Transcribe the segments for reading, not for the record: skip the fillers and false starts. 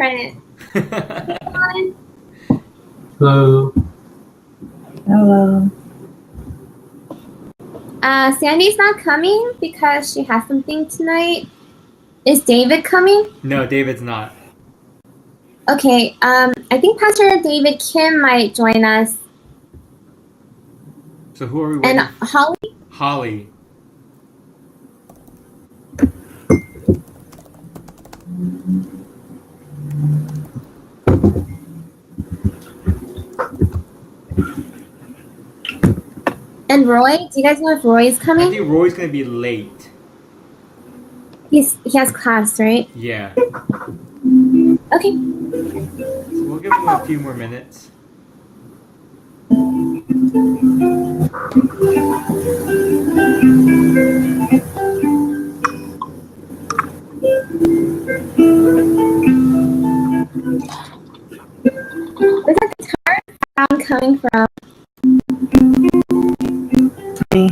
different. Hello. Hello. Sandy's not coming because she has something tonight. Is David coming? No, David's not. Okay, I think Pastor David Kim might join us. So who are we waiting And Holly? Holly. And Roy? Do you guys know if Roy is I coming? think Roy's gonna be late. He has class, right? Yeah. Okay. So we'll give him a few more minutes. Where's that guitar sound coming from? Me.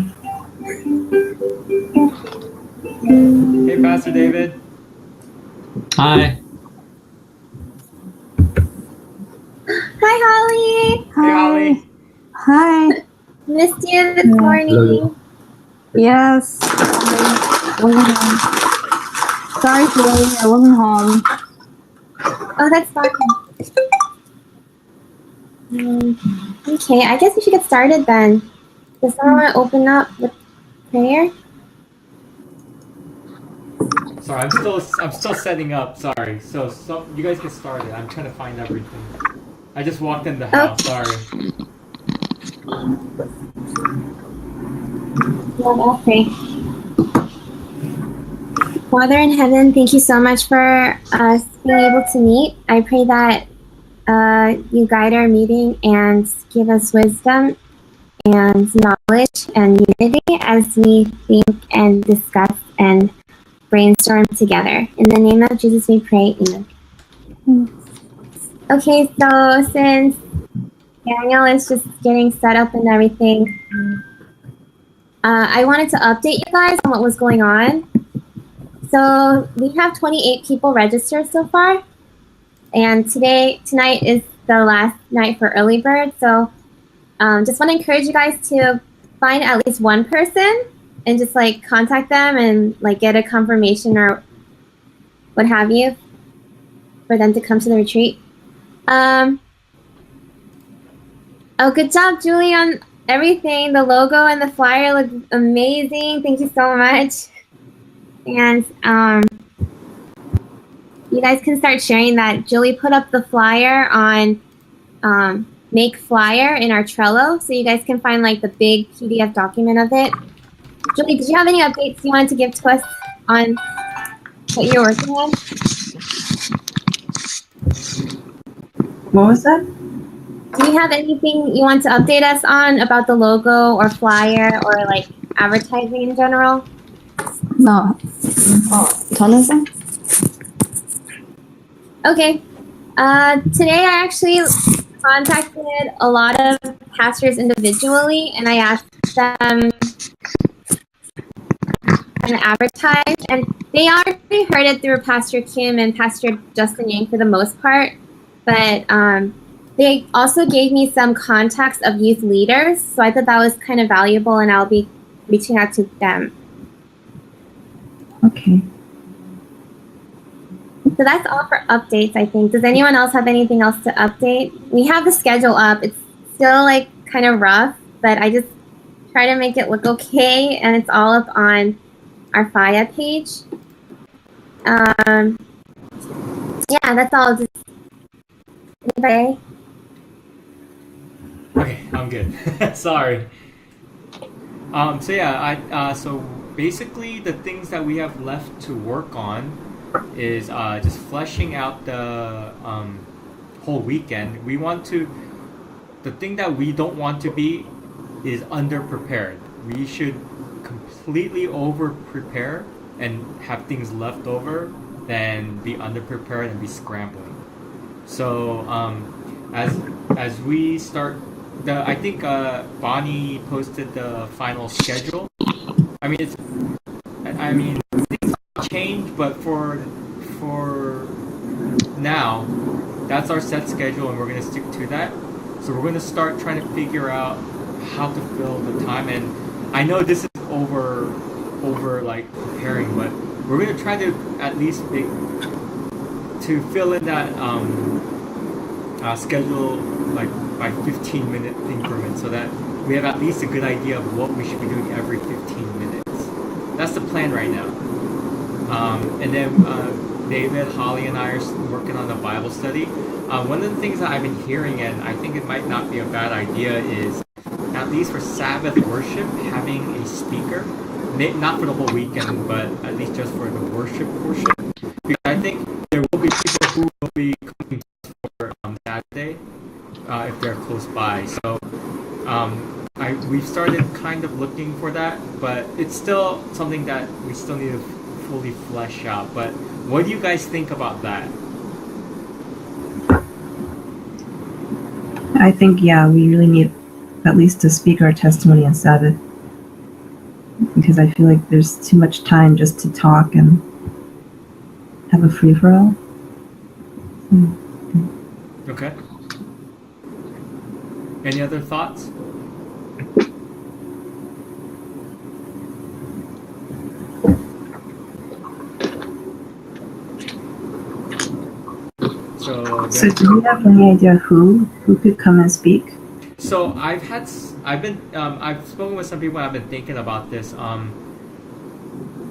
Hey, Pastor David. Hi. Hi, Holly. Hey, Holly. Hi. Missed you this morning. Hello. Yes. I wasn't home. Sorry for waiting. I wasn't home. Oh, that's fine. Okay, I guess we should get started then. Does someone want to open up with prayer? Sorry, I'm still setting up. Sorry. So you guys get started. I'm trying to find everything. I just walked in the house. Sorry. Lord, I'll pray. Father in heaven, thank you so much for us being able to meet. I pray that you guide our meeting and give us wisdom and knowledge and unity as we think and discuss and brainstorm together. In the name of Jesus we pray, amen. Okay, so since Daniel is just getting set up and everything, I wanted to update you guys on what was going on. So we have 28 people registered so far, and tonight is the last night for early bird. So just want to encourage you guys to find at least one person and just like contact them and like get a confirmation or what have you for them to come to the retreat. Oh, good job, Julie, on everything. The logo and the flyer look amazing. Thank you so much. And you guys can start sharing that. Julie put up the flyer on Make Flyer in our Trello, so you guys can find like the big PDF document of it. Julie, did you have any updates you wanted to give to us on what you're working on? What was that? Do you have anything you want to update us on about the logo or flyer or like advertising in general? No. Oh, Jonathan? Okay. Today I actually contacted a lot of pastors individually and I asked them to advertise, and they already heard it through Pastor Kim and Pastor Justin Yang for the most part, but they also gave me some contacts of youth leaders, so I thought that was kind of valuable and I'll be reaching out to them. Okay. So that's all for updates, I think. Does anyone else have anything else to update? We have the schedule up. It's still like kind of rough, but I just try to make it look okay, and it's all up on our FIA page. Yeah, that's all. Just anybody? Okay, I'm good. Sorry. So yeah, so basically the things that we have left to work on is just fleshing out the whole weekend. The thing that we don't want to be is underprepared. We should completely over prepare and have things left over than be underprepared and be scrambling. So as we start, I think Bonnie posted the final schedule. I mean things change, but for now, that's our set schedule, and we're going to stick to that. So we're going to start trying to figure out how to fill the time. And I know this is over like preparing, but we're going to try to at least to fill in that schedule like by 15-minute increments, so that we have at least a good idea of what we should be doing every 15 minutes. That's the plan right now. And then David, Holly, and I are working on a Bible study. One of the things that I've been hearing, and I think it might not be a bad idea, is at least for Sabbath worship, having a speaker. Not for the whole weekend, but at least just for the worship portion. Because I think there will be people who will be coming for Saturday if they're close by. So we've started kind of looking for that, but it's still something that we still need to fully flesh out. But what do you guys think about that? I think, yeah, we really need at least a speaker or testimony on Sabbath, because I feel like there's too much time just to talk and have a free-for-all. Okay. Any other thoughts? So do you have any idea who could come and speak? So I've spoken with some people. I've been thinking about this. One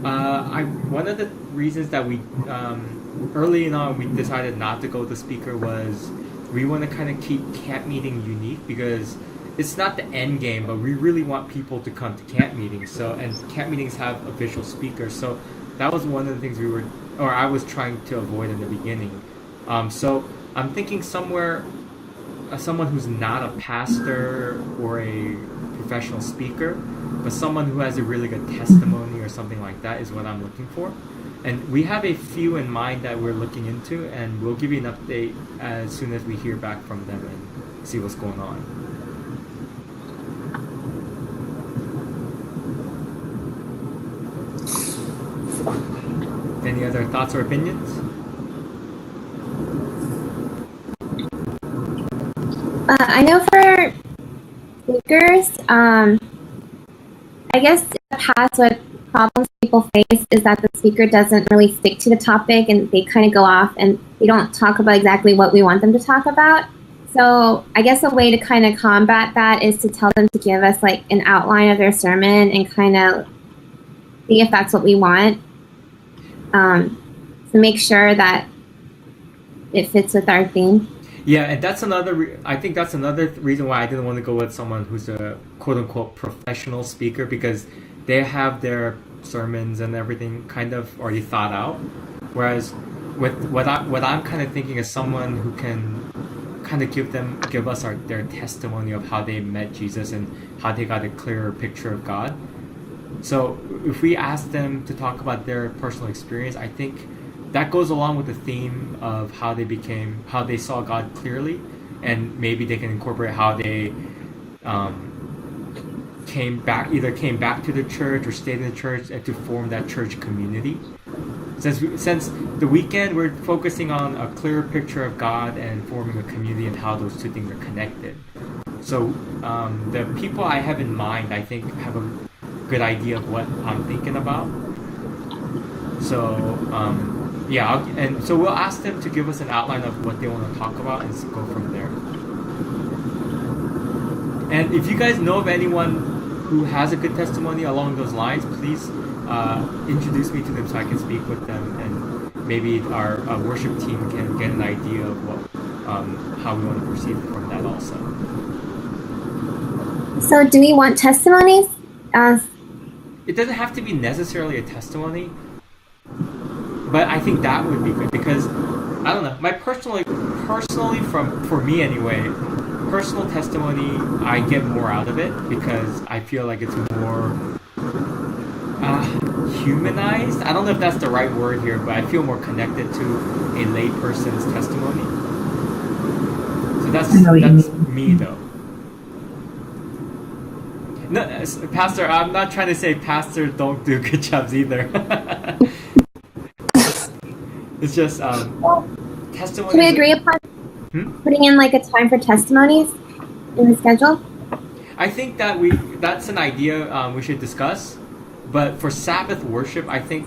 of the reasons that we early on we decided not to go to speaker was we want to kind of keep camp meeting unique, because it's not the end game, but we really want people to come to camp meetings. So, and camp meetings have official speakers. So that was one of the things I was trying to avoid in the beginning. So I'm thinking someone who's not a pastor or a professional speaker, but someone who has a really good testimony or something like that is what I'm looking for. And we have a few in mind that we're looking into, and we'll give you an update as soon as we hear back from them and see what's going on. Any other thoughts or opinions? I know for speakers, I guess in the past what problems people face is that the speaker doesn't really stick to the topic, and they kind of go off and they don't talk about exactly what we want them to talk about. So I guess a way to kind of combat that is to tell them to give us like an outline of their sermon and kind of see if that's what we want. To make sure that it fits with our theme. Yeah, and that's I think that's another reason why I didn't want to go with someone who's a quote-unquote professional speaker, because they have their sermons and everything kind of already thought out. Whereas with what I'm kind of thinking is someone who can kind of give us their testimony of how they met Jesus and how they got a clearer picture of God. So if we ask them to talk about their personal experience, I think that goes along with the theme of how they saw God clearly, and maybe they can incorporate how they came back to the church or stayed in the church and to form that church community. Since the weekend we're focusing on a clearer picture of God and forming a community and how those two things are connected. So the people I have in mind, I think, have a good idea of what I'm thinking about. So so we'll ask them to give us an outline of what they want to talk about and go from there. And if you guys know of anyone who has a good testimony along those lines, please introduce me to them so I can speak with them, and maybe our worship team can get an idea of what how we want to proceed from that also. So do we want testimonies? It doesn't have to be necessarily a testimony, but I think that would be good, because I don't know, personally for me anyway, personal testimony, I get more out of it because I feel like it's more humanized. I don't know if that's the right word here, but I feel more connected to a lay person's testimony. So that's me though. No, Pastor, I'm not trying to say pastors don't do good jobs either. It's just testimony. Can we agree upon putting in like a time for testimonies in the schedule? I think that that's an idea we should discuss. But for Sabbath worship, I think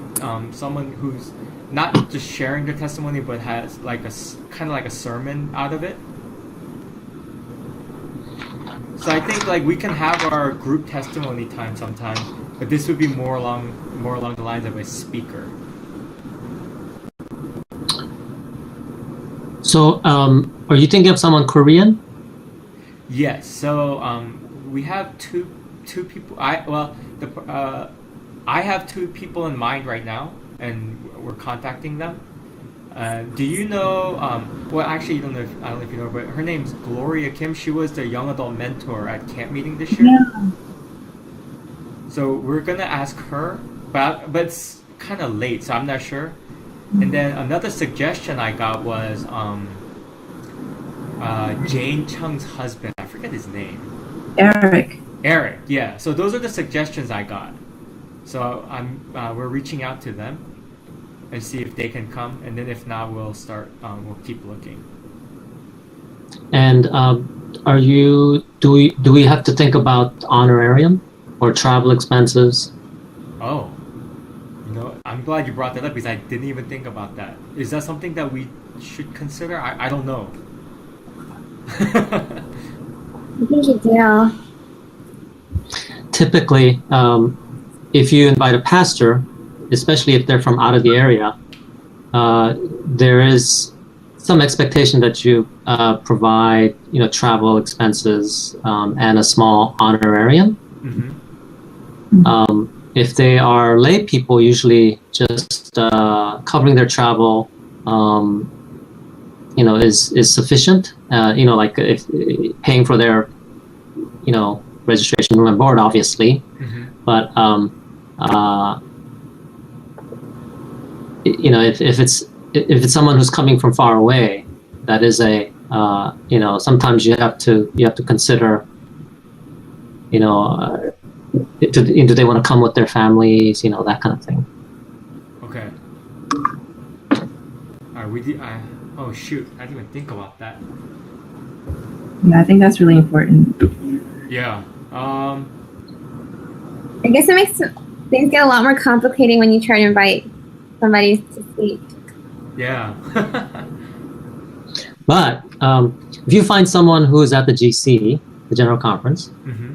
someone who's not just sharing their testimony, but has like a kind of like a sermon out of it. So I think like we can have our group testimony time sometime, but this would be more along the lines of a speaker. So, are you thinking of someone Korean? Yes. So we have two people. I have two people in mind right now, and we're contacting them. Do you know? Well, actually, I don't know if you know, but her name's Gloria Kim. She was the young adult mentor at camp meeting this year. Yeah. So we're gonna ask her, but it's kind of late, so I'm not sure. And then another suggestion I got was Jane Chung's husband. I forget his name. Eric. Eric. Yeah. So those are the suggestions I got. So we're reaching out to them and see if they can come, and then if not, we'll keep looking. And do we have to think about honorarium or travel expenses? Oh, I'm glad you brought that up because I didn't even think about that. Is that something that we should consider? I don't know. I think you do. Typically, if you invite a pastor, especially if they're from out of the area, there is some expectation that you provide, travel expenses and a small honorarium. Mm-hmm. If they are lay people, usually just covering their travel, is sufficient. Like if paying for their, registration, room and board, obviously. Mm-hmm. But if it's someone who's coming from far away, that is sometimes you have to consider, do they want to come with their families, that kind of thing. Okay. All right, oh shoot, I didn't even think about that. Yeah, I think that's really important. Yeah. I guess it makes things get a lot more complicated when you try to invite somebody to speak. Yeah. But if you find someone who is at the GC, the General Conference, Mm-hmm.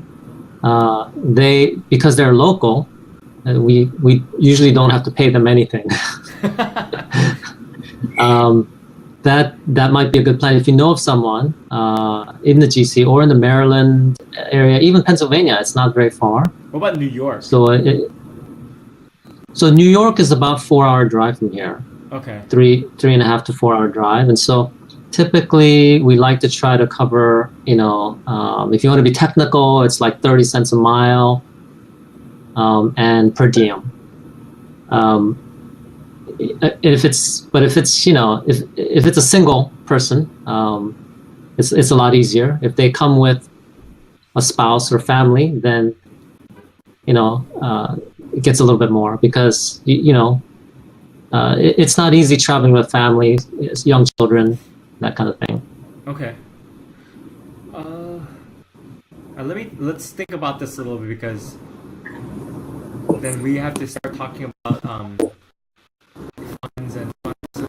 Because they're local, we usually don't have to pay them anything. That might be a good plan if you know of someone in the GC or in the Maryland area, even Pennsylvania. It's not very far. What about New York? So New York is about 4-hour drive from here. Okay. 3.5 to 4 hour drive, and so typically we like to try to cover. If you want to be technical, it's like 30 cents a mile, and per diem. If it's a single person, it's a lot easier. If they come with a spouse or family, then it gets a little bit more because it's not easy traveling with families, young children, that kind of thing. Okay. Let's think about this a little bit because then we have to start talking about funds and funds.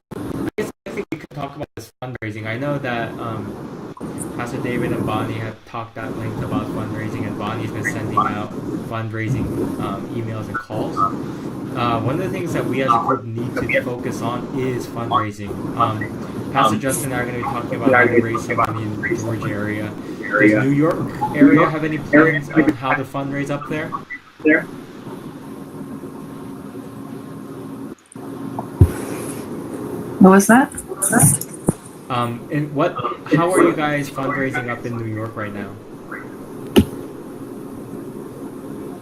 I think we could talk about this fundraising. I know that Pastor David and Bonnie have talked at length about fundraising, and Bonnie's been sending out fundraising emails and calls. One of the things that we as a group need to focus on is fundraising. Pastor Justin and I are going to be talking about how to raise some money in the Georgia area. Does New York area have any plans on how to fundraise up there? What was that? How are you guys fundraising up in New York right now?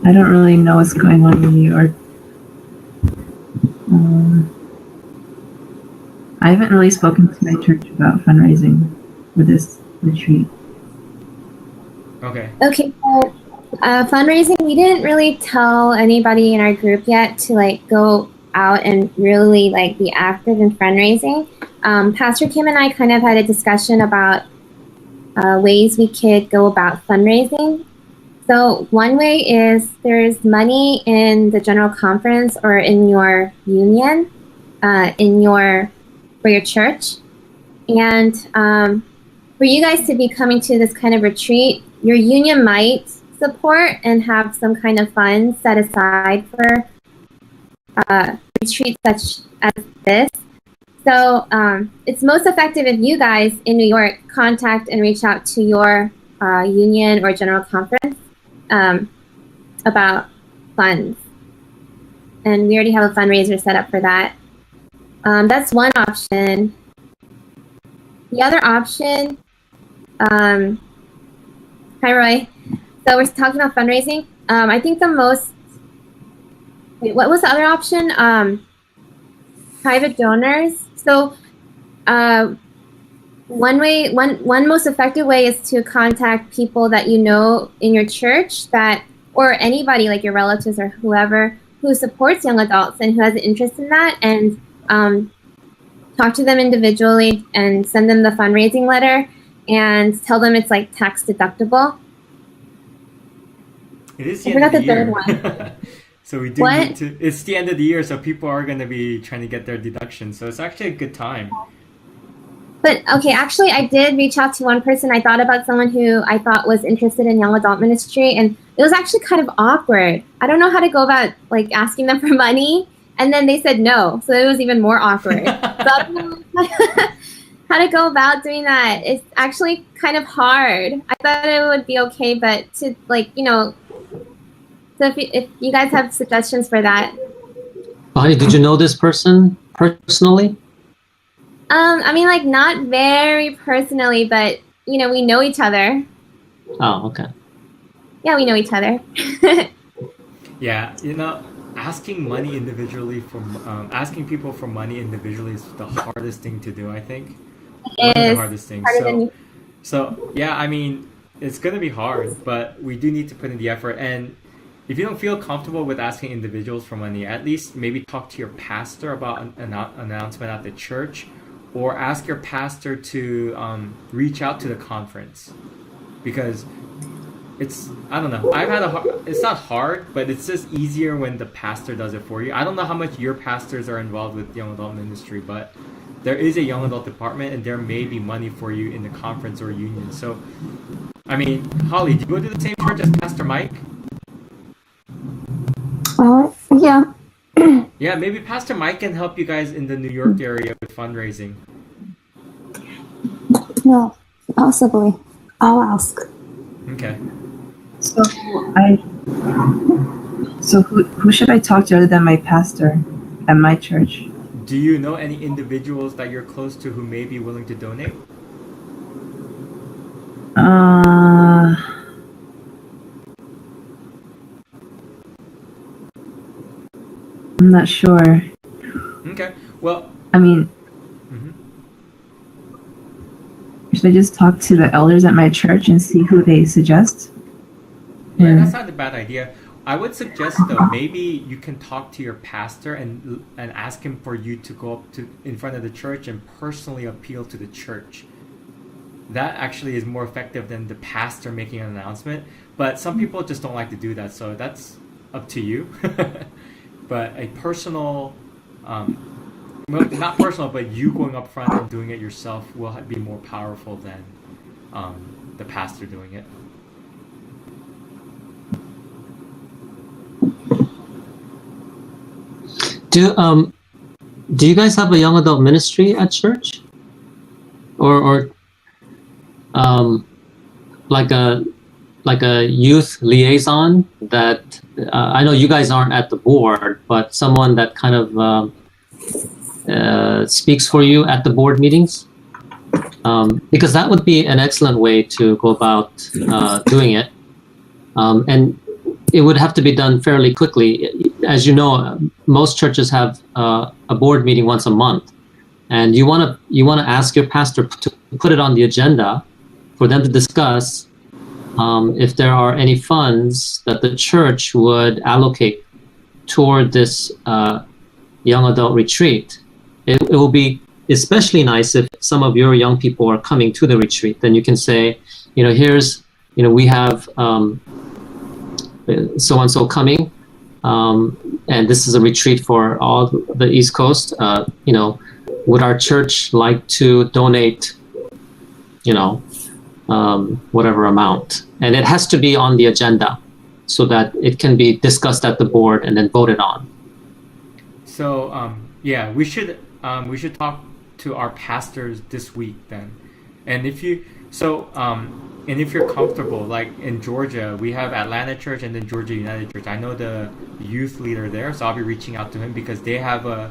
I don't really know what's going on in New York. I haven't really spoken to my church about fundraising for this retreat. Okay. Okay, so fundraising, we didn't really tell anybody in our group yet to go out and really like be active in fundraising. Pastor Kim and I kind of had a discussion about ways we could go about fundraising. So one way is there's money in the general conference or in your union, for your church, and for you guys to be coming to this kind of retreat, your union might support and have some kind of funds set aside for retreats such as this. So it's most effective if you guys in New York contact and reach out to your union or general conference about funds. And we already have a fundraiser set up for that. That's one option. The other option, hi Roy. So we're talking about fundraising. I think the most, wait, what was the other option? Private donors. So one most effective way is to contact people that you know in your church or anybody like your relatives or whoever who supports young adults and who has an interest in that, and talk to them individually and send them the fundraising letter and tell them it's like tax deductible. It is the I end of forgot the the year. third one. So we do need to. It's the end of the year, so people are going to be trying to get their deductions. So it's actually a good time. But okay, actually, I did reach out to one person. I thought about someone who I thought was interested in young adult ministry, and it was actually kind of awkward. I don't know how to go about like asking them for money, and then they said no, so it was even more awkward. So I don't know how to go about doing that. It's actually kind of hard. I thought it would be okay, but to like, so if you guys have suggestions for that. Bonnie, did you know this person personally? I mean, like not very personally, but we know each other. Oh, okay. Yeah, we know each other. Yeah, asking money individually asking people for money individually is the hardest thing to do, I think. One of the hardest things. So yeah, I mean, it's gonna be hard, but we do need to put in the effort. And if you don't feel comfortable with asking individuals for money, at least maybe talk to your pastor about an announcement at the church, or ask your pastor to reach out to the conference, because I don't know. It's not hard, but it's just easier when the pastor does it for you. I don't know how much your pastors are involved with young adult ministry, but there is a young adult department, and there may be money for you in the conference or union. So, I mean, Holly, do you go to the same church as Pastor Mike? Yeah. Yeah, maybe Pastor Mike can help you guys in the New York area with fundraising. No, possibly. I'll ask. Okay. So who should I talk to other than my pastor at my church? Do you know any individuals that you're close to who may be willing to donate? I'm not sure. Okay. Well, I mean, should I just talk to the elders at my church and see who they suggest? yeah, that's not a bad idea. I would suggest though, maybe you can talk to your pastor and ask him for you to go up in front of the church and personally appeal to the church. That actually is more effective than the pastor making an announcement. But some people just don't like to do that, so that's up to you. But a personal, well, not personal, but you going up front and doing it yourself will be more powerful than the pastor doing it. Do you guys have a young adult ministry at church, or like a youth liaison that I know you guys aren't at the board, but someone that kind of speaks for you at the board meetings? Because that would be an excellent way to go about doing it. And it would have to be done fairly quickly. As you know, most churches have a board meeting once a month, and you want to ask your pastor to put it on the agenda for them to discuss if there are any funds that the church would allocate toward this young adult retreat, it will be especially nice if some of your young people are coming to the retreat. Then you can say, here's, we have so and so coming, and this is a retreat for all the East Coast. Would our church like to donate, whatever amount? And it has to be on the agenda so that it can be discussed at the board and then voted on. So we should talk to our pastors this week then, and if you're comfortable, like in Georgia, we have Atlanta Church and then Georgia United Church. I know the youth leader there, so I'll be reaching out to him because they have a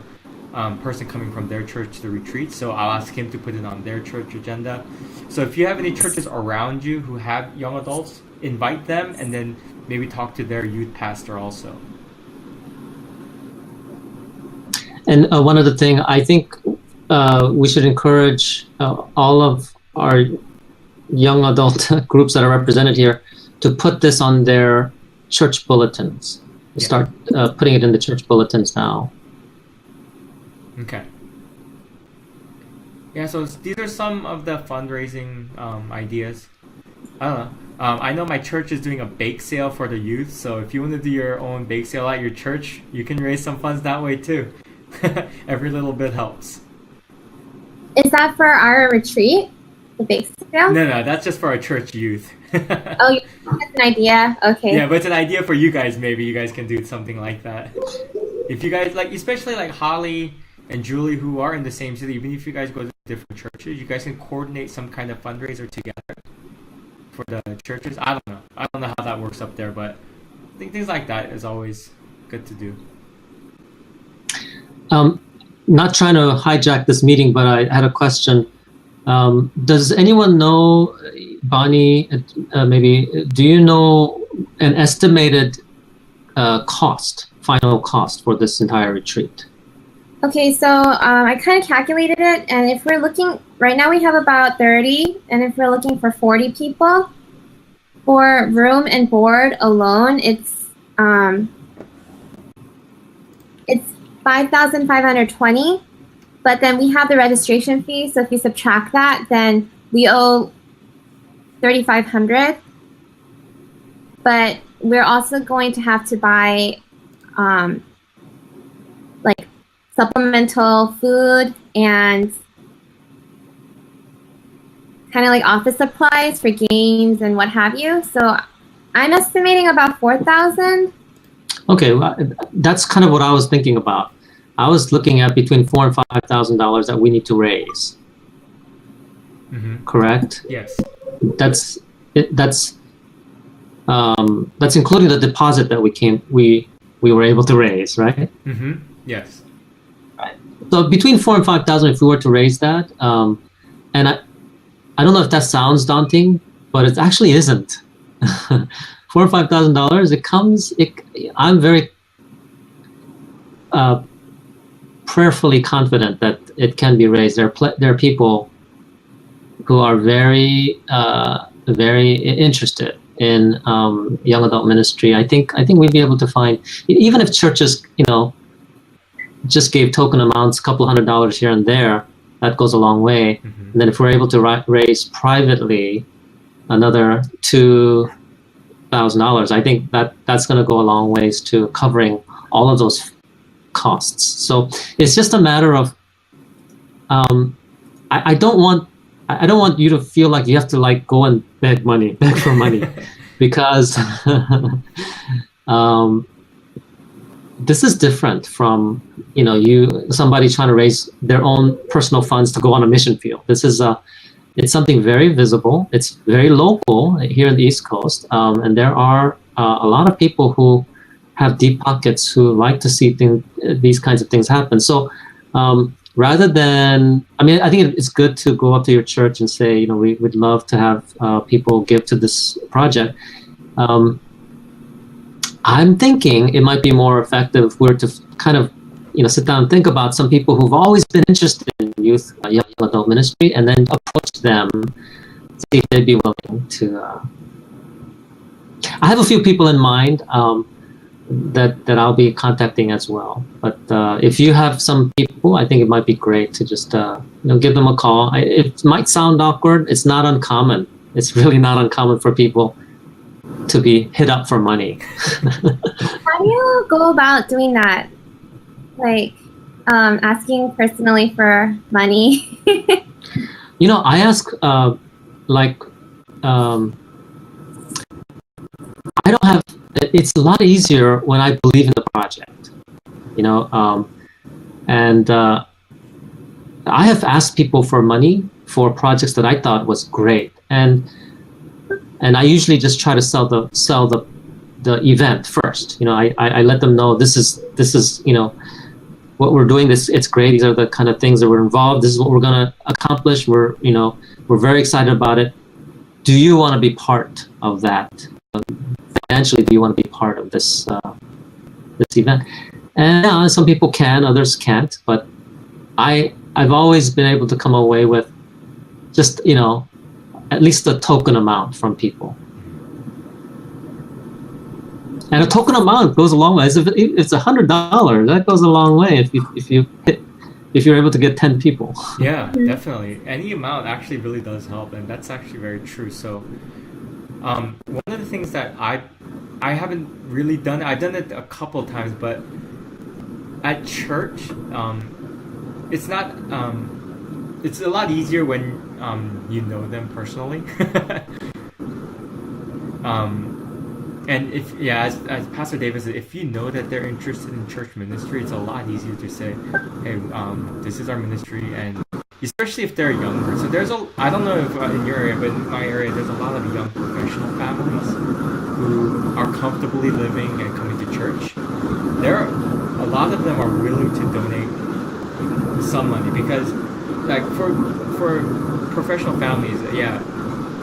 person coming from their church to the retreat. So I'll ask him to put it on their church agenda. So if you have any churches around you who have young adults, invite them and then maybe talk to their youth pastor also. And one other thing, I think we should encourage all of our young adult groups that are represented here to put this on their church bulletins. Yeah. Start putting it in the church bulletins now. Okay. Yeah, so these are some of the fundraising ideas. I don't know. I know my church is doing a bake sale for the youth, so if you want to do your own bake sale at your church, you can raise some funds that way too. Every little bit helps. Is that for our retreat? The bake sale? No, that's just for our church youth. Oh, that's an idea. Okay. Yeah, but it's an idea for you guys. Maybe you guys can do something like that. If you guys especially like Holly and Julie, who are in the same city, even if you guys go to different churches, you guys can coordinate some kind of fundraiser together for the churches. I don't know how that works up there, but I think things like that is always good to do. Not trying to hijack this meeting, but I had a question. Does anyone know, Bonnie, maybe, do you know an estimated final cost for this entire retreat? Okay, so I kind of calculated it, and if we're looking, right now we have about 30, and if we're looking for 40 people, for room and board alone, it's 5,520, but then we have the registration fee, so if you subtract that, then we owe 3,500, but we're also going to have to buy supplemental food and kind of like office supplies for games and what have you. So I'm estimating about 4,000. Okay, well, that's kind of what I was thinking about. I was looking at between $4,000 and $5,000 that we need to raise. Mm-hmm. Correct? Yes. That's including the deposit that we were able to raise, right? Mm-hmm. Yes. So between $4,000 and $5,000, if we were to raise that, and I don't know if that sounds daunting, but it actually isn't. $4,000 or $5,000, I'm very prayerfully confident that it can be raised. There are people who are very interested in young adult ministry. I think we'd be able to find, even if churches, just gave token amounts, a couple $100 here and there, that goes a long way. Mm-hmm. And then if we're able to raise privately another $2,000, I think that's going to go a long ways to covering all of those costs. So it's just a matter of, I don't want you to feel like you have to go and beg for money, because this is different from somebody trying to raise their own personal funds to go on a mission field. This is it's something very visible. It's very local here in the East Coast, and there are a lot of people who have deep pockets who like to see these kinds of things happen. So rather than, I think it's good to go up to your church and say, we would love to have people give to this project. I'm thinking it might be more effective if we're to kind of, sit down and think about some people who've always been interested in youth, young adult ministry, and then approach them, see if they'd be willing to. I have a few people in mind. that I'll be contacting as well. But if you have some people, I think it might be great to just give them a call. It might sound awkward. It's not uncommon. It's really not uncommon for people to be hit up for money. How do you go about doing that? Like asking personally for money? I ask I don't have. It's a lot easier when I believe in the project, and I have asked people for money for projects that I thought was great, and I usually just try to sell the event first. I let them know this is what we're doing. It's great. These are the kind of things that we're involved. This is what we're gonna accomplish. We're very excited about it. Do you want to be part of that? Financially, do you want to be part of this event? And some people can, others can't. But I've always been able to come away with just at least a token amount from people. And a token amount goes a long way. If it's $100, that goes a long way. If you're able to get 10 people. Yeah, definitely. Any amount actually really does help, and that's actually very true. So, one of the things that I haven't really done, I've done it a couple of times, but at church, it's not. It's a lot easier when you know them personally. And as Pastor David said, if you know that they're interested in church ministry, it's a lot easier to say, hey, this is our ministry, and especially if they're younger. So I don't know if in your area, but in my area, there's a lot of young professional families who are comfortably living and coming to church. A lot of them are willing to donate some money because, like, for professional families, a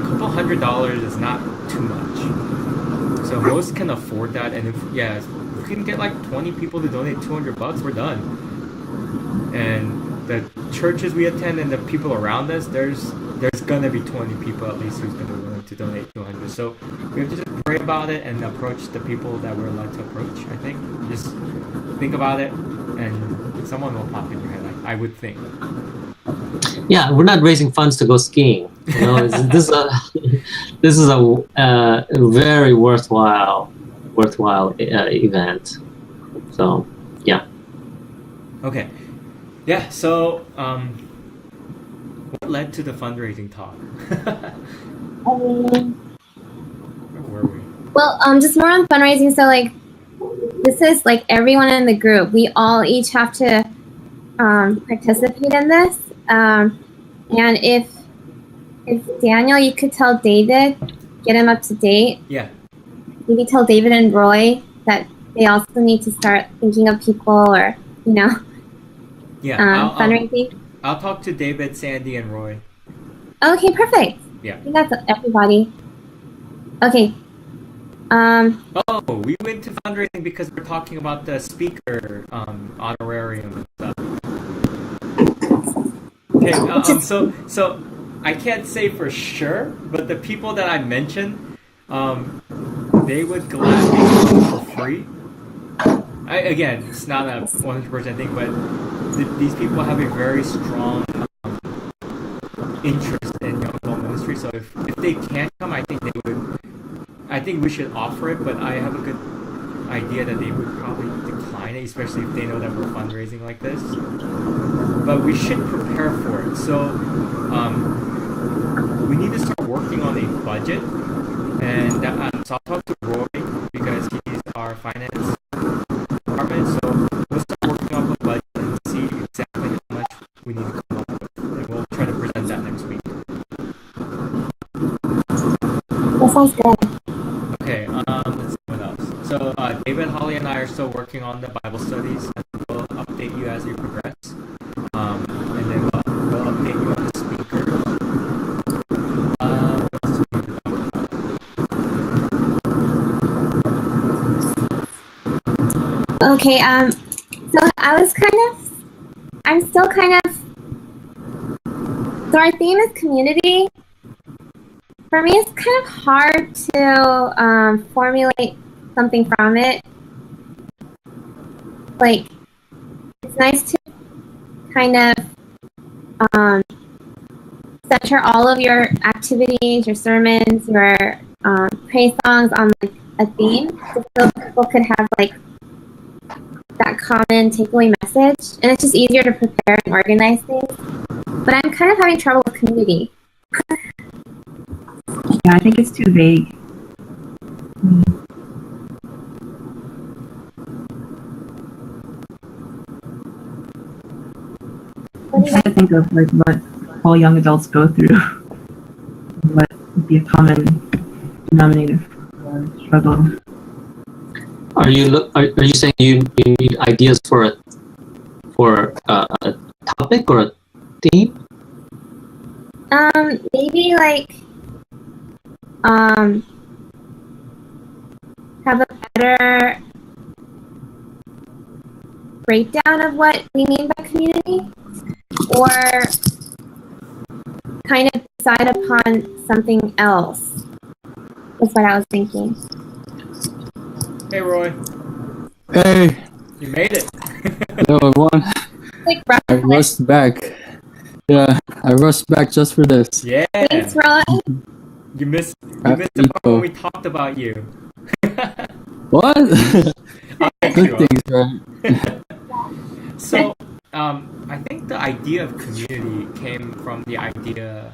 couple $100 is not too much. So most can afford that, and if we can get like 20 people to donate $200, we're done. And the churches we attend and the people around us, there's gonna be 20 people at least who's gonna be willing to donate $200. So we have to just pray about it and approach the people that we're allowed to approach. I think just think about it, and someone will pop in your head. I would think. Yeah, we're not raising funds to go skiing. This is a very worthwhile event. So, yeah. Okay. Yeah. So, what led to the fundraising talk? Where were we? Well, just more on fundraising. So, like, this is like everyone in the group. We all each have to participate in this. And if Daniel, you could tell David, get him up to date. Yeah. Maybe tell David and Roy that they also need to start thinking of people, or fundraising. I'll talk to David, Sandy, and Roy. Okay, perfect. Yeah. I think that's everybody. Okay. We went to fundraising because we're talking about the speaker honorarium and stuff. Okay, so I can't say for sure, but the people that I mentioned, they would gladly come for free. Again, it's not a 100% thing, but these people have a very strong interest in young adult ministry. So if they can't come, I think we should offer it, but I have a good idea that they would probably decline it, especially if they know that we're fundraising like this. But we should prepare for it. So we need to start working on a budget, and so I'll talk to Roy because he's our finance department. So we'll start working on the budget and see exactly how much we need to come up with, and we'll try to present that next week. That sounds good. Okay, let's see what else. So David, Holly, and I are still working on the Bible studies, and we'll update you as we progress. And then we'll update you on the speaker. Okay, so I'm still kind of, so our theme is community. For me, it's kind of hard to formulate something from it. like it's nice to kind of center all of your activities, your sermons, your praise songs on like a theme, just so people could have like that common takeaway message, and it's just easier to prepare and organize things. But I'm kind of having trouble with community. Yeah, I think it's too vague. I'm trying to think of like what all young adults go through. What would be a common denominator for struggle? Are you saying you need ideas for a topic or a theme? Maybe like have a better breakdown of what we mean by community, or kind of decide upon something else. Is what I was thinking. Hey, Roy. Hey, You made it. hello everyone. Like, I rushed back. Yeah, I rushed back just for this. Yeah. thanks, Roy. You missed the part Ego. when we talked about you. What? I'll get Good you things, right? So, I think the idea of community came from the idea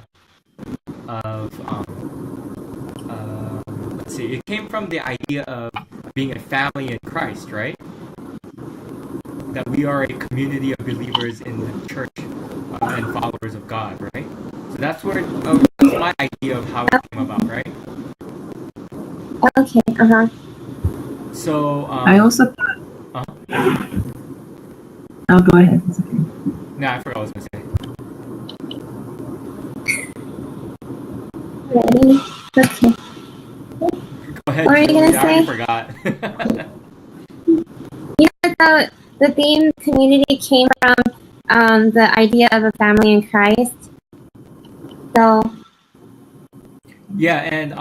of, let's see, it came from the idea of being a family in Christ, right? That we are a community of believers in the church and followers of God, right? So that's where that's my idea of how it came about, right? Okay. So, I also thought. Oh, go ahead. It's okay. no, I forgot what I was gonna say. Ready? Okay. Go ahead. What were you Julie, gonna I already say? forgot. You know, the theme community came from the idea of a family in Christ. So Yeah, and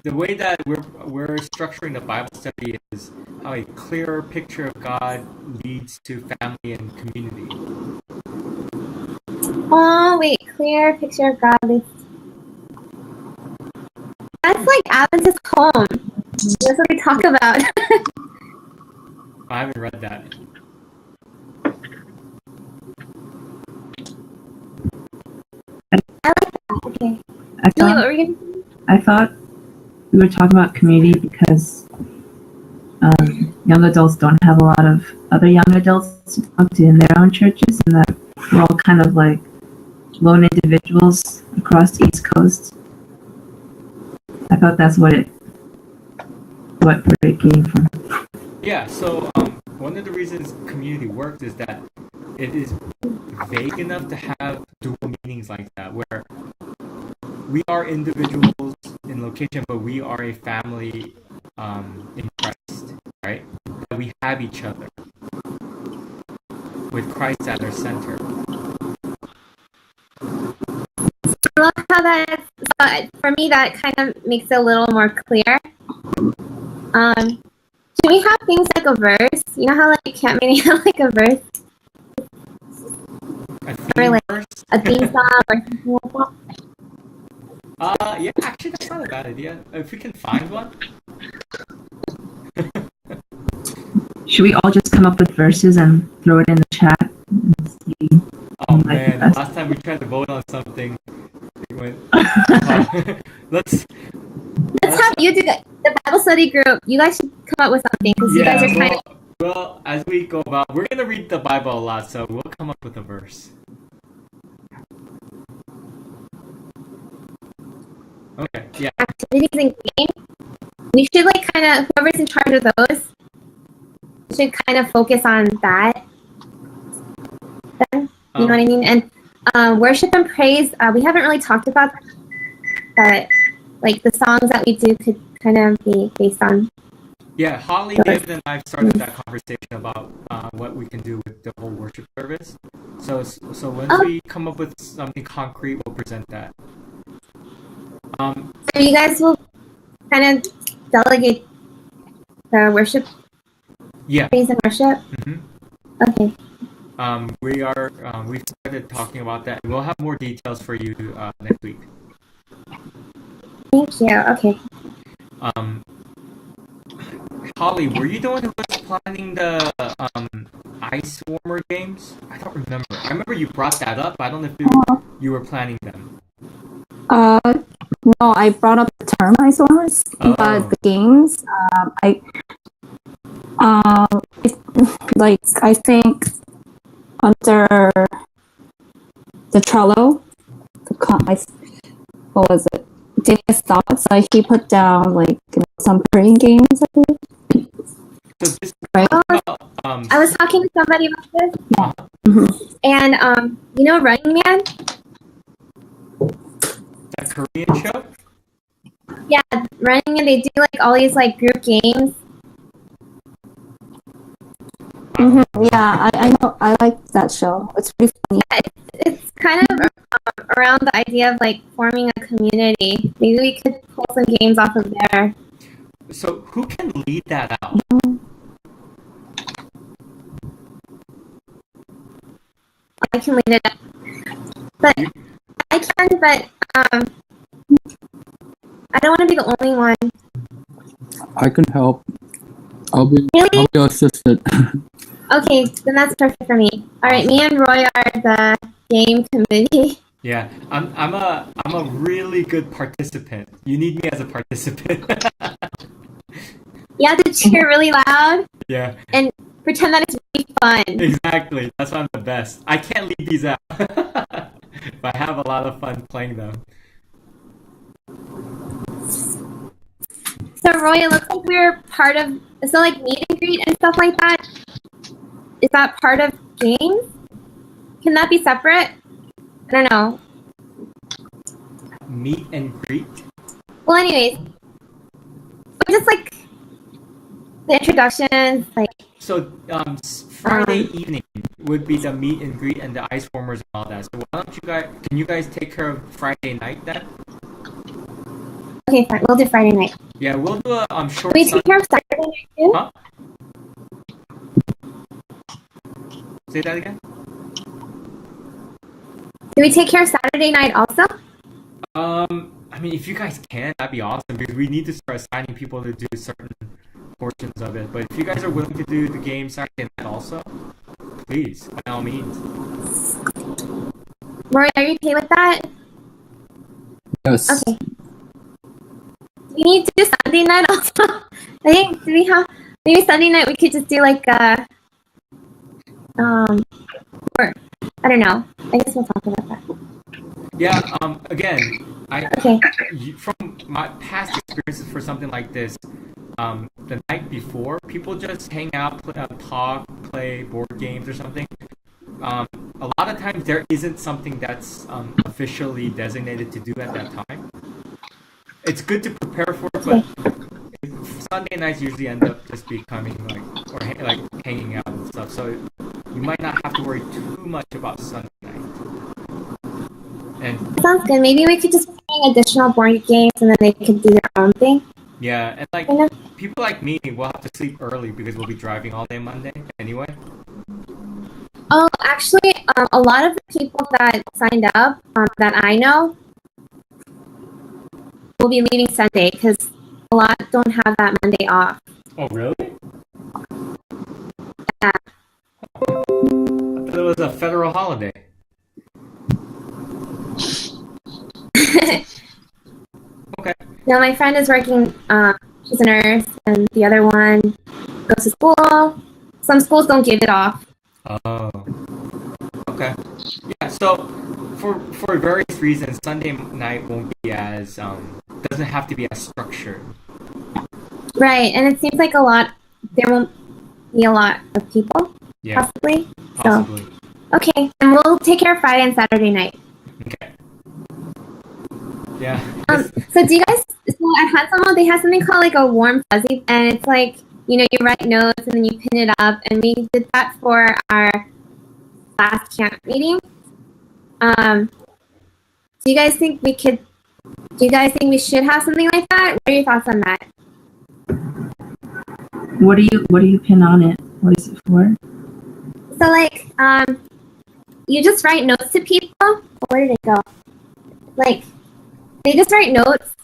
the way that we're structuring the Bible study is how a clearer picture of God leads to family and community. oh wait, clear picture of God. That's like Adventist home. That's what we talk about. I haven't read that. I like that. Okay. I Julie, what thought were you gonna I thought we were talking about community because young adults don't have a lot of other young adults to talk to in their own churches, and that we're all kind of like lone individuals across the East Coast. I thought that's what it came from. Yeah, so one of the reasons community works is that it is vague enough to have dual meanings like that, where we are individuals in location, but we are a family in Christ, right? That we have each other with Christ at our center. I love how that is, so for me that kind of makes it a little more clear. Do we have things like a verse? You know how like Camp Meeting have like a verse, A or theme like verse? a theme song or something like that? Yeah, actually, that's not a bad idea. If we can find one. Should we all just come up with verses and throw it in the chat? And see? Oh Like man, the best. last time we tried to vote on something, it went. Let's. Let's have you do the Bible study group. You guys should come up with something because you guys are kind of. Well, as we go about, we're gonna read the Bible a lot, so we'll come up with a verse. Okay, yeah. Activities and games. We should like kind of whoever's in charge of those should kind of focus on that. Then, you know what I mean? And worship and praise. We haven't really talked about that, but like the songs that we do could kind of be based on. Yeah, Holly, David, and I started that conversation about what we can do with the whole worship service. So once we come up with something concrete, we'll present that. So you guys will kind of delegate the worship Yeah. praise and worship? hmm Okay. We've started talking about that. We'll have more details for you next week. Thank you. Okay. Um, Holly, were you the one who was planning the ice warmer games? I don't remember. I remember you brought that up. But I don't know if you were planning them. Uh, no, I brought up the term ice warmers, Oh. but the games, it's, like I think under the Trello, what was it? Daniel's thoughts. Like he put down like some Korean games. I think. So this Right. I was talking to somebody about this, Mhm. and you know, Running Man. that Korean show. Yeah, Running Man. They do like all these like group games. Mhm. Yeah, I know. I like that show. It's pretty funny. It's kind of around the idea of like forming a community. Maybe we could pull some games off of there. So who can lead that out? I can lead it up, but I can. But I don't want to be the only one. I can help. I'll be Really? your assistant. Okay, then that's perfect for me. All right, me and Roy are the game committee. Yeah, I'm a really good participant. You need me as a participant. You have to cheer really loud Yeah, and pretend that it's really fun. exactly. That's why I'm the best. I can't lead these out, but I have a lot of fun playing them. So Roy, it looks like we're part of like meet and greet and stuff like that. Is that part of games? Can that be separate? I don't know. Meet and greet. Well, anyways, just like the introductions, like So Friday evening would be the meet and greet and the ice warmers and all that. So why don't you guys? Can you guys take care of Friday night then? okay, fine, we'll do Friday night. Yeah, we'll do a short. Can we take care of Saturday night too? Huh? Say that again. Do we take care of Saturday night also? I mean, if you guys can, that'd be awesome because we need to start assigning people to do certain portions of it. But if you guys are willing to do the game Saturday night also, please, by all means. Rory, are you okay with that? Yes. Okay. Do we need to do Sunday night also? I think do we have maybe Sunday night we could just do like or I don't know. I guess we'll talk about that. Yeah. Again, Okay. from my past experiences for something like this, the night before, people just hang out, talk, play board games or something. A lot of times there isn't something that's officially designated to do at that time. It's good to prepare for it, but Sunday nights usually end up just becoming like hanging out and stuff. So you might not have to worry too much about Sunday night. And Sounds good. Maybe we could just bring additional board games and then they could do their own thing. yeah, and like Kind of. people like me will have to sleep early because we'll be driving all day Monday anyway. Oh, actually, a lot of the people that signed up that I know will be leaving Sunday because a lot don't have that Monday off. Oh, really? Yeah. I thought it was a federal holiday. Okay. No, my friend is working. She's a nurse, and the other one goes to school. Some schools don't give it off. Oh. Okay. Yeah. So, for various reasons, Sunday night won't be as doesn't have to be as structured. Right, and it seems like there won't be a lot of people, Yeah. possibly. Possibly. Okay, and we'll take care of Friday and Saturday night. Okay. Yeah. So do you guys, so at Hansomo, they have something called like a warm fuzzy, and it's like, you know, you write notes and then you pin it up, and we did that for our last camp meeting. Do you guys think we should have something like that? What are your thoughts on that? What do you pin on it? What is it for? So like, you just write notes to people. Where did it go? Like, they just write notes,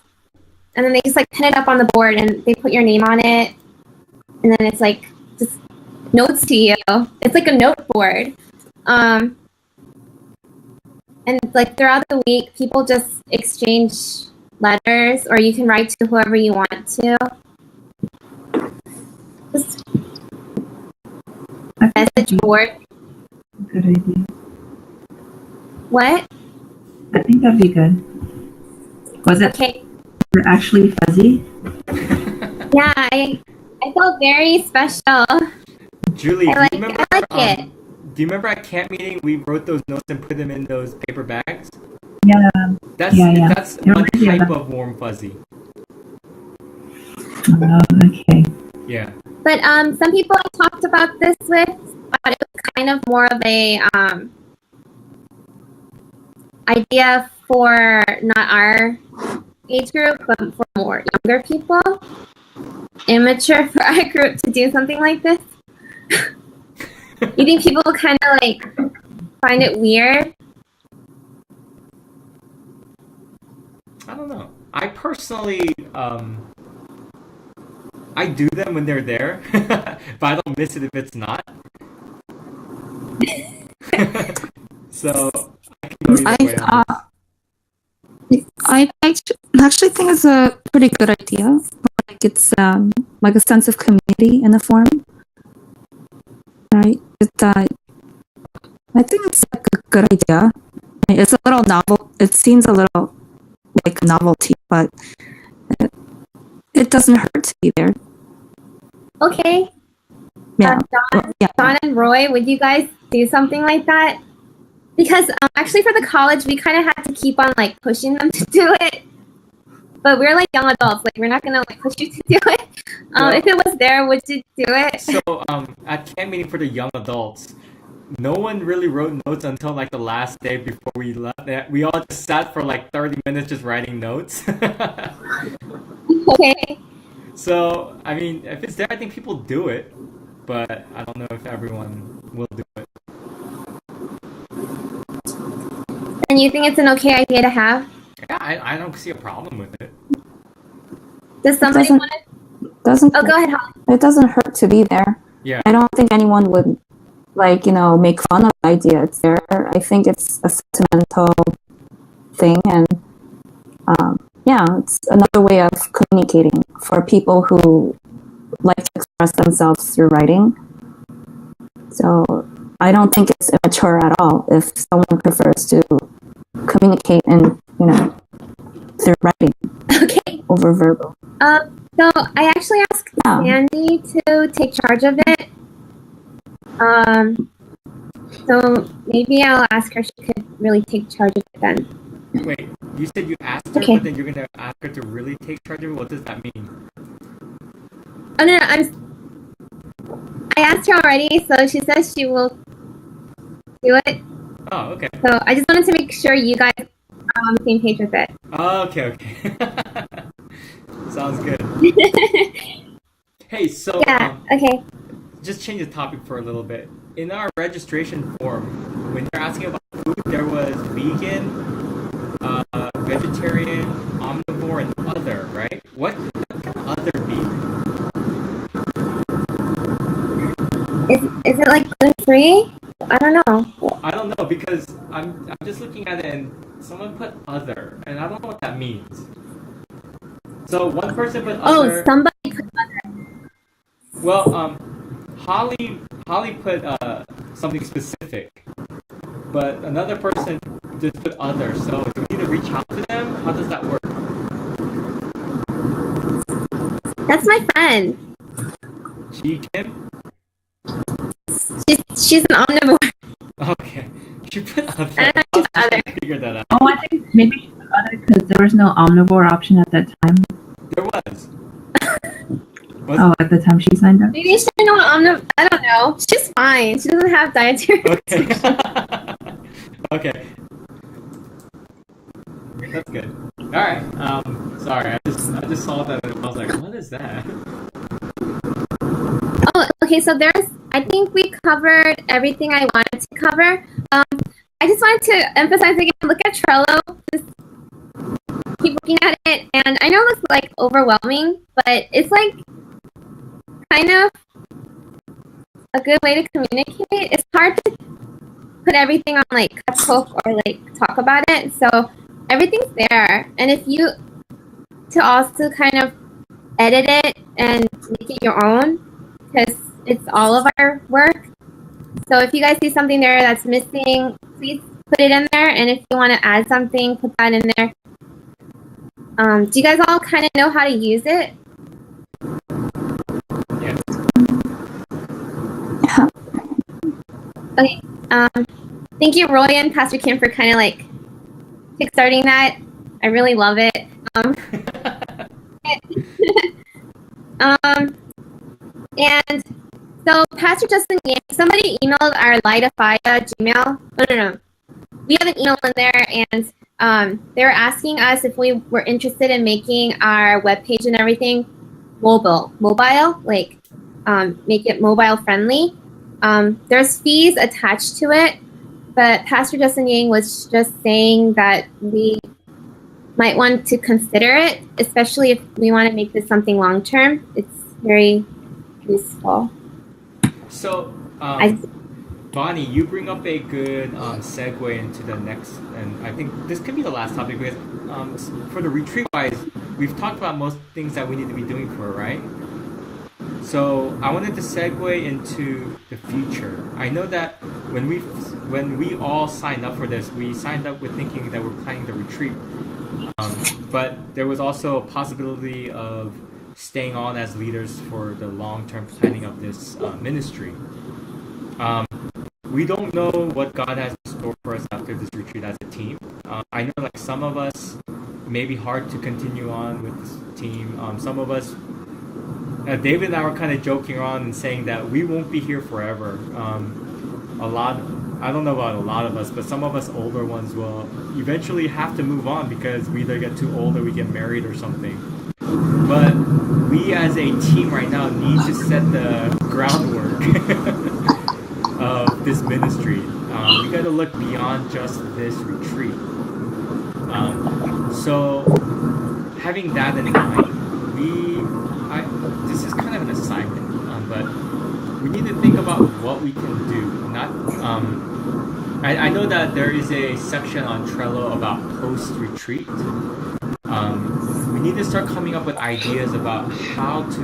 and then they just like pin it up on the board, and they put your name on it, and then it's like just notes to you. It's like a note board. And like throughout the week, people just exchange letters, or you can write to whoever you want to. Just I think that'd message be board. a good idea. What? I think that'd be good. Was it Okay. actually fuzzy? Yeah, I felt very special. Julie, I do you remember? like it. Do you remember at camp meeting we wrote those notes and put them in those paper bags? Yeah. That's Yeah. that's It one reminds me of type that. of warm fuzzy. Oh, okay. Yeah. But some people I talked about this with thought it was kind of more of a idea for not our age group, but for more younger people. Immature for our group to do something like this. You think people kind of like find it weird? I don't know. I personally, I do them when they're there, but I don't miss it if it's not. So I can go either way on this. I actually think it's a pretty good idea. Like it's like a sense of community in the forum, right? I think it's like a good idea. It's a little novel. It seems a little like novelty, but it doesn't hurt to be there. Okay. Yeah. Don, Yeah. Don and Roy, would you guys do something like that? Because actually for the college, we kind of had to keep on like pushing them to do it. But we're like young adults, like we're not gonna like push you to do it. If it was there, would you do it? So at camp meeting for the young adults, no one really wrote notes until like the last day before we left. We all just sat for like 30 minutes just writing notes. Okay. So I mean, if it's there, I think people do it, but I don't know if everyone will do it. And you think it's an okay idea to have? Yeah, I don't see a problem with it. Does somebody doesn't- want to? Doesn't Oh, go ahead, Holly. it doesn't hurt to be there. Yeah. I don't think anyone would like, make fun of the idea. It's there. I think it's a sentimental thing, and yeah, it's another way of communicating for people who like to express themselves through writing. So I don't think it's immature at all if someone prefers to communicate and through writing Okay. over verbal. So I actually asked Yeah. Sandy to take charge of it. So maybe I'll ask her if she could really take charge of it then. Wait, you said you asked her, Okay. but then you're gonna ask her to really take charge of it? What does that mean? Oh no, I asked her already, so she says she will do it. Oh, okay. So I just wanted to make sure you guys are on the same page with it. Oh, okay. Sounds good. Hey, so Yeah. Okay. just change the topic for a little bit. In our registration form, when you're asking about food, there was vegan, vegetarian, omnivore, and other, right? What can other be? Is it like gluten free? I don't know. I don't know because I'm just looking at it and someone put other, and I don't know what that means. So one person put other. Oh, somebody put other. Well, Holly put something specific, but another person just put other. So do we need to reach out to them? How does that work? That's my friend. She Kim? She's an omnivore. Okay, she put other. I don't know, she's I'll other. figure that out. Oh, I think maybe she put other because there was no omnivore option at that time. There was. Oh, at the time she signed up. Maybe she know omnivore. I don't know. She's fine. She doesn't have dietary. Okay. Okay. That's good. All right. Sorry, I just saw that and I was like, what is that? Okay, so I think we covered everything I wanted to cover. I just wanted to emphasize again, look at Trello, just keep looking at it. And I know it looks like overwhelming, but it's like kind of a good way to communicate. It's hard to put everything on like a book or like talk about it. So everything's there. And if you to also kind of edit it and make it your own, because it's all of our work. So if you guys see something there that's missing, please put it in there. And if you want to add something, put that in there. Do you guys all kind of know how to use it? Yeah. Okay. Thank you, Roy and Pastor Kim, for kind of like kickstarting that. I really love it. And so Pastor Justin, somebody emailed our Lightafia Gmail. No. We have an email in there, and they were asking us if we were interested in making our webpage and everything mobile, like make it mobile friendly. There's fees attached to it, but Pastor Justin Yang was just saying that we might want to consider it, especially if we want to make this something long term. It's very useful. So, Bonnie, you bring up a good segue into the next, and I think this could be the last topic because for the retreat wise, we've talked about most things that we need to be doing for it, right? So I wanted to segue into the future. I know that when we all signed up for this, we signed up with thinking that we're planning the retreat, but there was also a possibility of staying on as leaders for the long-term planning of this ministry. We don't know what God has in store for us after this retreat as a team. I know like some of us may be hard to continue on with this team. Some of us, David and I were kind of joking around and saying that we won't be here forever. I don't know about a lot of us, but some of us older ones will eventually have to move on because we either get too old or we get married or something. But we as a team right now need to set the groundwork of this ministry. We got to look beyond just this retreat. So having that in mind, this is kind of an assignment, but we need to think about what we can do. I know that there is a section on Trello about post-retreat. We need to start coming up with ideas about how to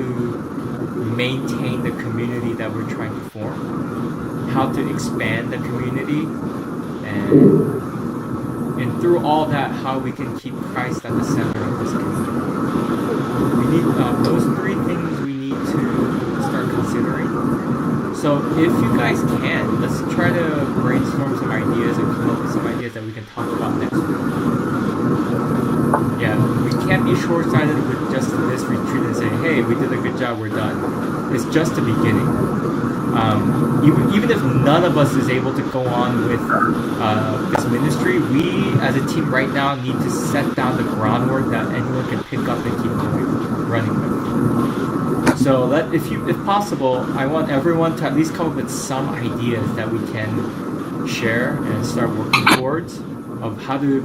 maintain the community that we're trying to form, how to expand the community, and through all that, how we can keep Christ at the center of this community. We need those three things we need to start considering. So if you guys can, let's try to brainstorm some ideas and come up with some ideas that we can talk about next week. Yeah, we can't be short-sighted with just this retreat and say, hey, we did a good job, we're done. It's just the beginning. Even if none of us is able to go on with this ministry, we as a team right now need to set down the groundwork that anyone can pick up and keep going, running with. So if possible, I want everyone to at least come up with some ideas that we can share and start working towards of how to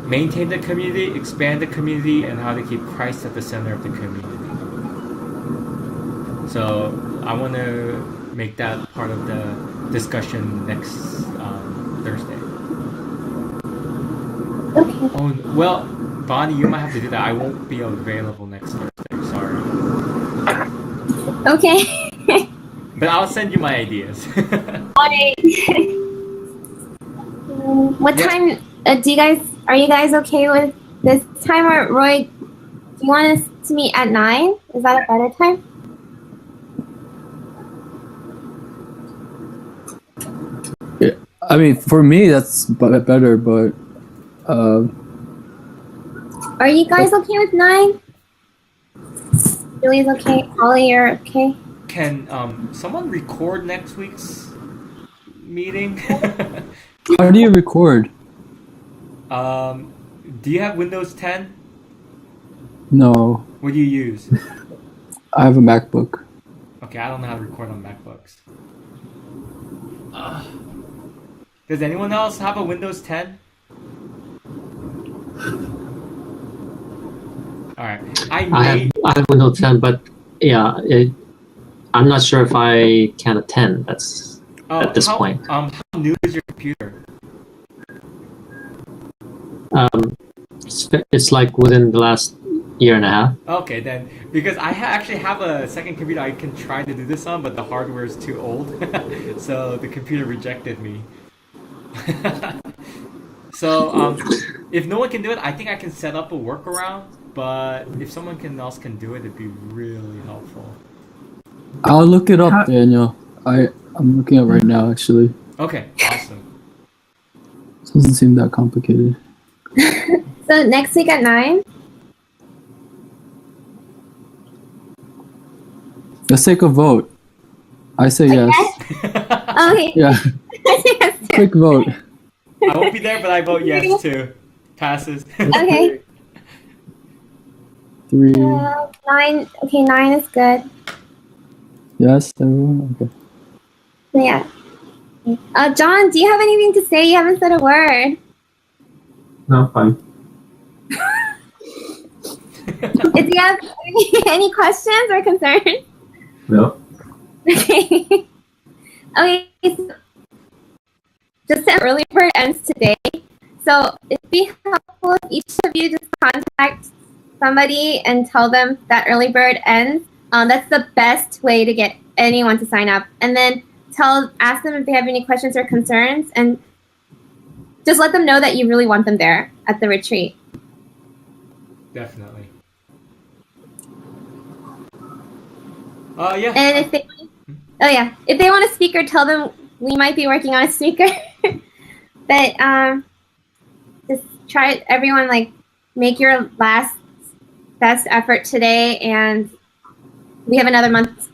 maintain the community, expand the community, and how to keep Christ at the center of the community. So I want to make that part of the discussion next Thursday. Okay. Oh, well, Bonnie, you might have to do that. I won't be available next Thursday. Sorry. Okay. But I'll send you my ideas. Alright. What time are you guys okay with this time? Or Roy, do you want us to meet at 9? Is that a better time? Yeah, I mean, for me that's better, but Are you guys okay with 9? Julie's okay. Ollie, you're okay. Can someone record next week's meeting? how do you record? Do you have Windows 10? No, What do you use? I have a MacBook. Okay, I don't know how to record on MacBooks. Does anyone else have a Windows 10? Alright. I have Windows 10, but yeah, I'm not sure if I can attend. That's at this point. How new is your computer? It's like within the last year and a half. Okay, then, because I actually have a second computer I can try to do this on, but the hardware is too old, so the computer rejected me. So, if no one can do it, I think I can set up a workaround, but if someone else can do it, it'd be really helpful. I'll look it up, Daniel. I'm looking at it right now, actually. Okay, awesome. It doesn't seem that complicated. So next week at 9? Let's take a vote. I say yes. Okay. Yeah, Yes, too. quick vote. I won't be there, but I vote yes too. Passes. Okay. 3. 9. Okay, 9 is good. Yes, everyone? Okay. So yeah. John, do you have anything to say? You haven't said a word. No, fine. Do you have any questions or concerns? No. Okay. Okay. So just the early bird ends today. So it'd be helpful if each of you just contact somebody and tell them that early bird ends. That's the best way to get anyone to sign up. And then ask them if they have any questions or concerns, and just let them know that you really want them there at the retreat. Definitely. Yeah. And if they want a speaker, tell them we might be working on a speaker. But just try everyone, like, make your best effort today, and we have another month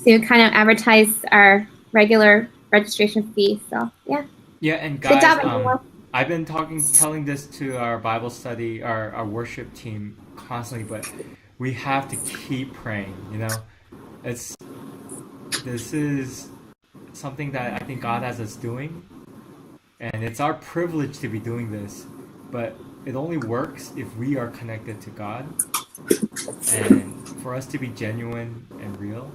to kind of advertise our regular registration fee. So yeah. Yeah, and Good guys, job, everyone. I've been telling this to our Bible study, our worship team constantly, but we have to keep praying. You know, this is something that I think God has us doing, and it's our privilege to be doing this. But it only works if we are connected to God, and for us to be genuine and real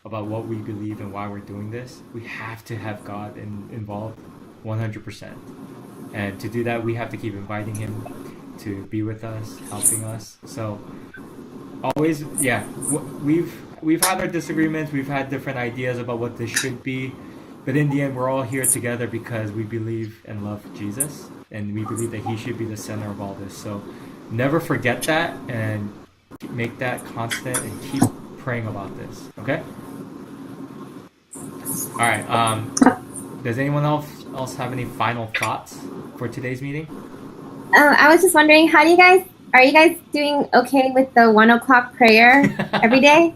about what we believe and why we're doing this, we have to have God involved 100%. And to do that, we have to keep inviting Him to be with us, helping us. So always, yeah, we've had our disagreements, we've had different ideas about what this should be, but in the end, we're all here together because we believe and love Jesus, and we believe that He should be the center of all this. So never forget that, and make that constant, and keep praying about this. Okay? All right. Does anyone else have any final thoughts for today's meeting? I was just wondering, are you guys doing okay with the 1 o'clock prayer every day?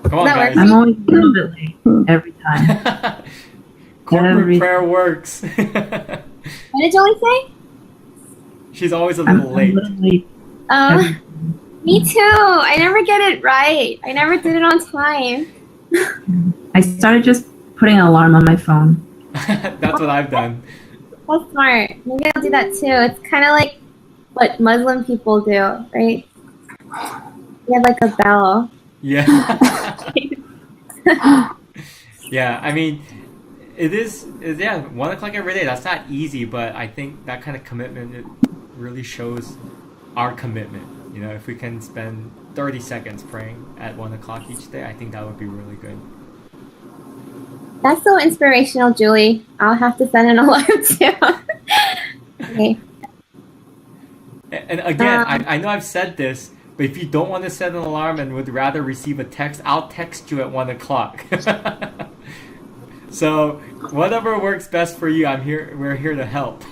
Come on, That guys. works. I'm always a little bit late every time. Corporate prayer works. What did Jolie say? She's always a I'm little a late. little late. every- Me too. I never get it right. I never did it on time. I started just putting an alarm on my phone. That's what I've done. That's smart. Maybe I'll do that too. It's kind of like what Muslim people do, right? You have like a bell. Yeah. Yeah, I mean, it's 1 o'clock every day. That's not easy, but I think that kind of commitment, it really shows our commitment. You know, if we can spend 30 seconds praying at 1 o'clock each day, I think that would be really good. That's so inspirational, Julie. I'll have to set an alarm too. Okay. And again, I know I've said this, but if you don't want to set an alarm and would rather receive a text, I'll text you at 1 o'clock. So whatever works best for you, we're here to help.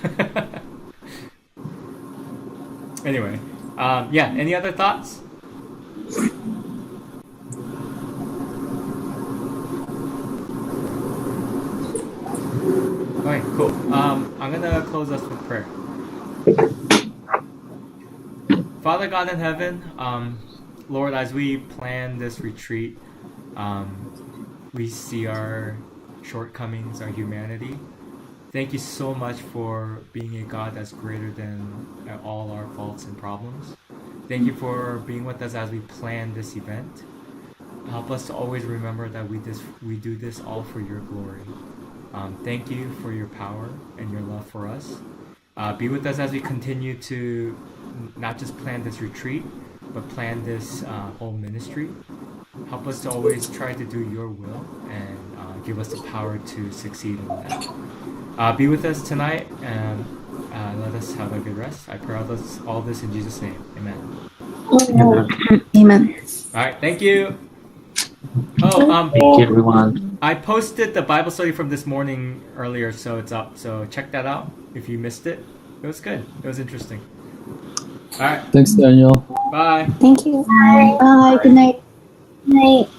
Anyway, yeah, any other thoughts? Okay, cool. I'm gonna close us with prayer. Father God in heaven, Lord, as we plan this retreat, we see our shortcomings, our humanity. Thank you so much for being a God that's greater than all our faults and problems. Thank you for being with us as we plan this event. Help us to always remember that we do this all for your glory. Thank you for your power and your love for us. Be with us as we continue to not just plan this retreat, but plan this whole ministry. Help us to always try to do your will and give us the power to succeed in that. Be with us tonight and let us have a good rest. I pray all this in Jesus' name. Amen. Amen. All right, thank you. Oh, Thank you, everyone. I posted the Bible study from this morning earlier, so it's up. So check that out if you missed it. It was good. It was interesting. All right, Thanks, Daniel. bye. Thank you. Bye. Good night. Night.